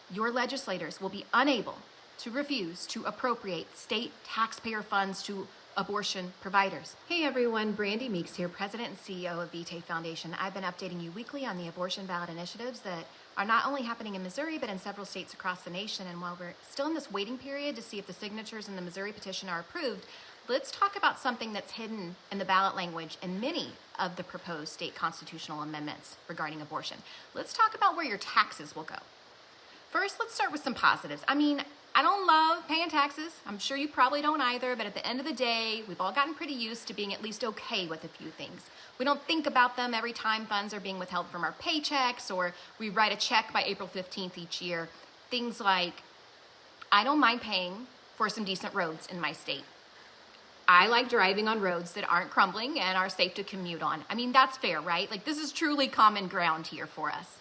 your legislators will be unable to refuse to appropriate state taxpayer funds to abortion providers. Hey everyone, Brandy Meeks here, President and CEO of Vitae Foundation. I've been updating you weekly on the abortion ballot initiatives that are not only happening in Missouri, but in several states across the nation. And while we're still in this waiting period to see if the signatures in the Missouri petition are approved, let's talk about something that's hidden in the ballot language in many of the proposed state constitutional amendments regarding abortion. Let's talk about where your taxes will go. First, let's start with some positives. I don't love paying taxes. I'm sure you probably don't either, but at the end of the day, we've all gotten pretty used to being at least okay with a few things. We don't think about them every time funds are being withheld from our paychecks, or we write a check by April 15th each year. Things like, I don't mind paying for some decent roads in my state. I like driving on roads that aren't crumbling and are safe to commute on. That's fair, right? This is truly common ground here for us.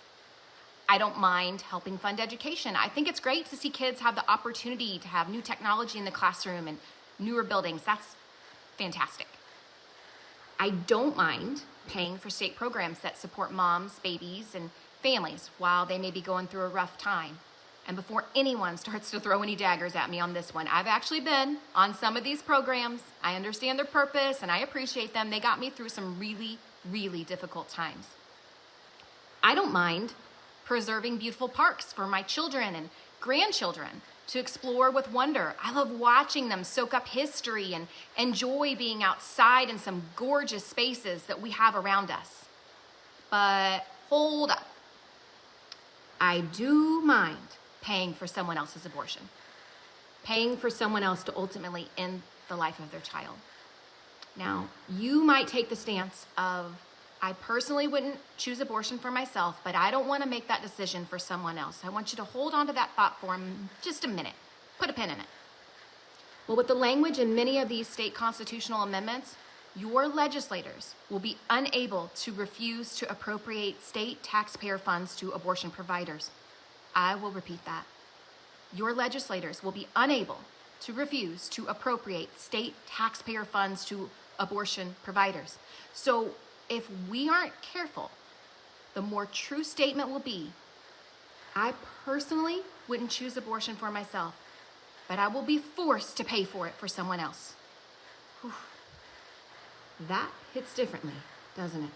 I don't mind helping fund education. I think it's great to see kids have the opportunity to have new technology in the classroom and newer buildings. That's fantastic. I don't mind paying for state programs that support moms, babies, and families while they may be going through a rough time. And before anyone starts to throw any daggers at me on this one, I've actually been on some of these programs. I understand their purpose and I appreciate them. They got me through some really, really difficult times. I don't mind preserving beautiful parks for my children and grandchildren to explore with wonder. I love watching them soak up history and enjoy being outside in some gorgeous spaces that we have around us. But hold up. I do mind paying for someone else's abortion, paying for someone else to ultimately end the life of their child. Now, you might take the stance of, I personally wouldn't choose abortion for myself, but I don't want to make that decision for someone else. I want you to hold on to that thought for just a minute. Put a pin in it. Well, with the language in many of these state constitutional amendments, your legislators will be unable to refuse to appropriate state taxpayer funds to abortion providers. I will repeat that. Your legislators will be unable to refuse to appropriate state taxpayer funds to abortion providers. So if we aren't careful, the more true statement will be, I personally wouldn't choose abortion for myself, but I will be forced to pay for it for someone else. Whew. That hits differently, doesn't it?